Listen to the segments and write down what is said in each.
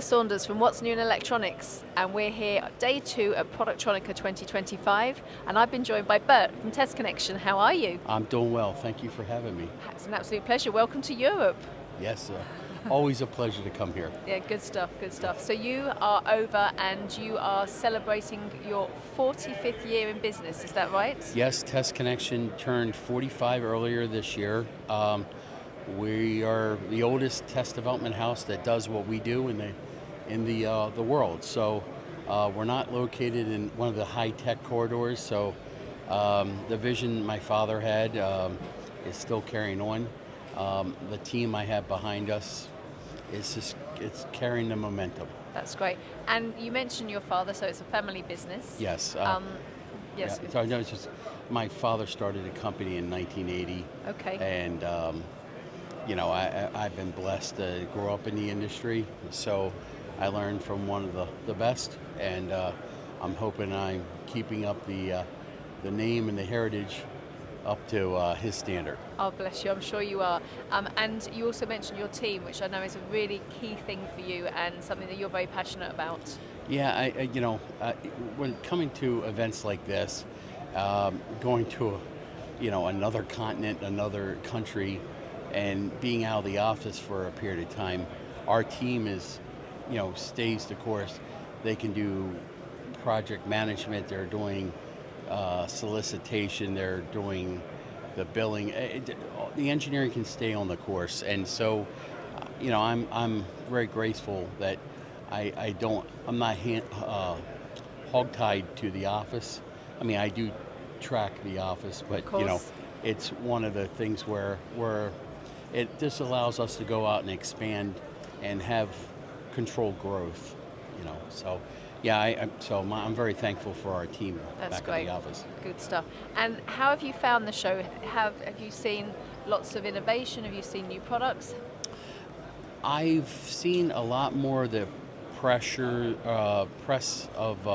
Saunders from What's New in Electronics, and we're here at day 2 at Productronica 2025, and I've been joined by Bert from Test Connection. How are you? I'm doing well. Thank you for having me. It's an absolute pleasure. Welcome to Europe. Yes, always a pleasure to come here. Yeah, good stuff, good stuff. So you are over and you are celebrating your 45th year in business, is that right? Yes, Test Connection turned 45 earlier this year. We are the oldest test development house that does what we do in the world. So we're not located in one of the high-tech corridors. So the vision my father had is still carrying on. The team I have behind us it's carrying the momentum. That's great. And you mentioned your father, so it's a family business. Yes. Yes. Yeah. So I know it's just my father started a company in 1980. Okay. And I've been blessed to grow up in the industry, so I learned from one of the best, and I'm hoping I'm keeping up the name and the heritage up to his standard. Oh, bless you, I'm sure you are. And you also mentioned your team, which I know is a really key thing for you and something that you're very passionate about. Yeah, when coming to events like this, going to another continent, another country, and being out of the office for a period of time, our team stays the course. They can do project management, they're doing solicitation, they're doing the billing. The engineering can stay on the course, and so I'm very grateful that I'm not hogtied to the office. I mean, I do track the office, but it's one of the things where it just allows us to go out and expand and have controlled growth, So, yeah, I'm very thankful for our team back at the office. Good stuff. And how have you found the show? Have you seen lots of innovation? Have you seen new products? I've seen a lot more of the press of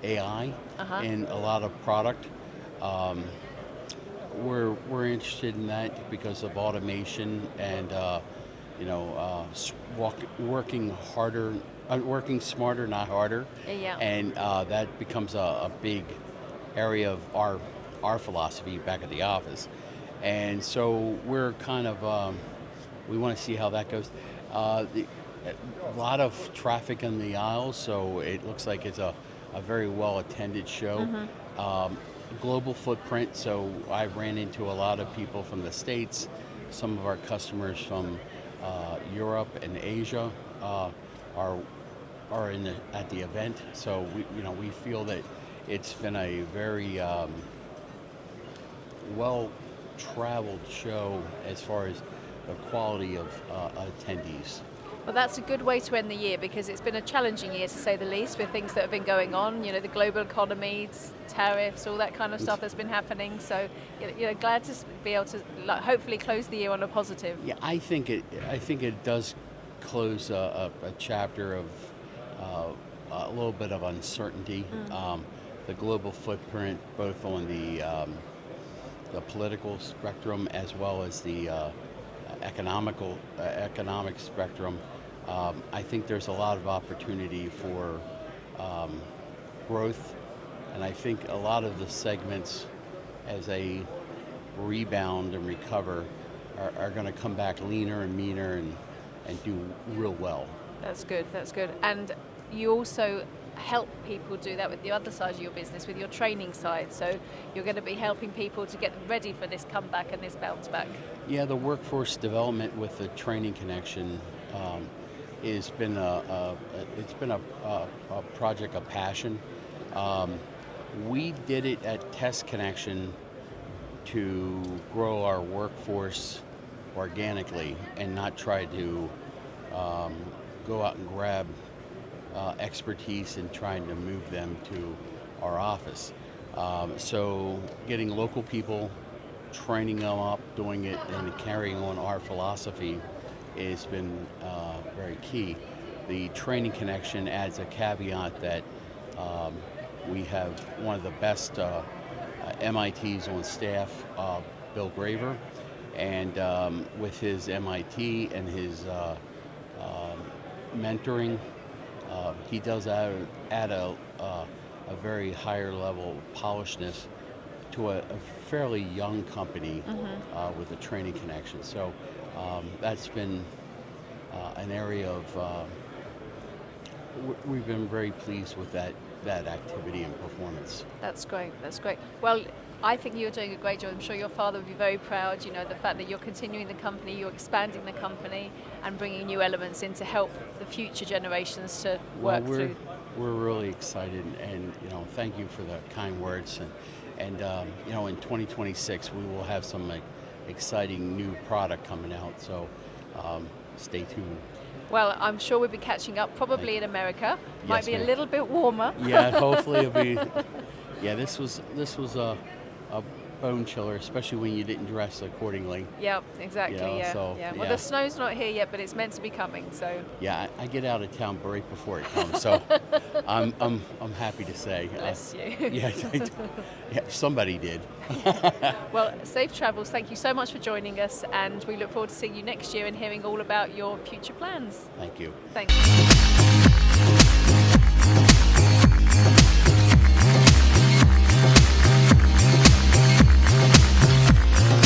AI in a lot of product. We're interested in that because of automation and working smarter, not harder. Yeah. And that becomes a big area of our philosophy back at the office. And so we're kind of we want to see how that goes. A lot of traffic in the aisles, so it looks like it's a very well attended show. Global footprint, so I ran into a lot of people from the States, some of our customers from Europe and Asia are at the event. So we feel that it's been a very well-traveled show as far as the quality of attendees. Well, that's a good way to end the year because it's been a challenging year to say the least with things that have been going on, the global economy, tariffs, all that kind of stuff that's been happening. So, glad to be able to hopefully close the year on a positive. Yeah, I think it does close a chapter of a little bit of uncertainty. The global footprint, both on the political spectrum as well as the economic spectrum. I think there's a lot of opportunity for growth, and I think a lot of the segments, as they rebound and recover, are going to come back leaner and meaner and do real well. That's good. And you also help people do that with the other side of your business, with your training side. So you're going to be helping people to get ready for this comeback and this bounce back. Yeah, the workforce development with the training connection has been a project of passion. We did it at Test Connection to grow our workforce organically and not try to go out and grab expertise and trying to move them to our office. So getting local people, training them up, doing it, and carrying on our philosophy has been very key. The training connection adds a caveat that we have one of the best MITs on staff, Bill Graver, and with his MIT and his mentoring he does add a very higher level of polishedness to a fairly young company with a training connection. So that's been an area of we've been very pleased with that activity and performance. That's great. That's great. Well, I think you're doing a great job. I'm sure your father would be very proud. You know, the fact that you're continuing the company, you're expanding the company, and bringing new elements in to help the future generations to work through. We're really excited, and thank you for the kind words. And in 2026 we will have some exciting new product coming out. So stay tuned. Well, I'm sure we'll be catching up probably in America. Might Yes, be a ma'am. little bit warmer. Yeah, hopefully it'll be. Yeah, this was a bone chiller, especially when you didn't dress accordingly. Yep, exactly. Yeah. So, Well, the snow's not here yet, but it's meant to be coming. So. Yeah, I get out of town right before it comes, so I'm happy to say. Bless you. Yeah, somebody did. Well, safe travels. Thank you so much for joining us, and we look forward to seeing you next year and hearing all about your future plans. Thank you. Thanks.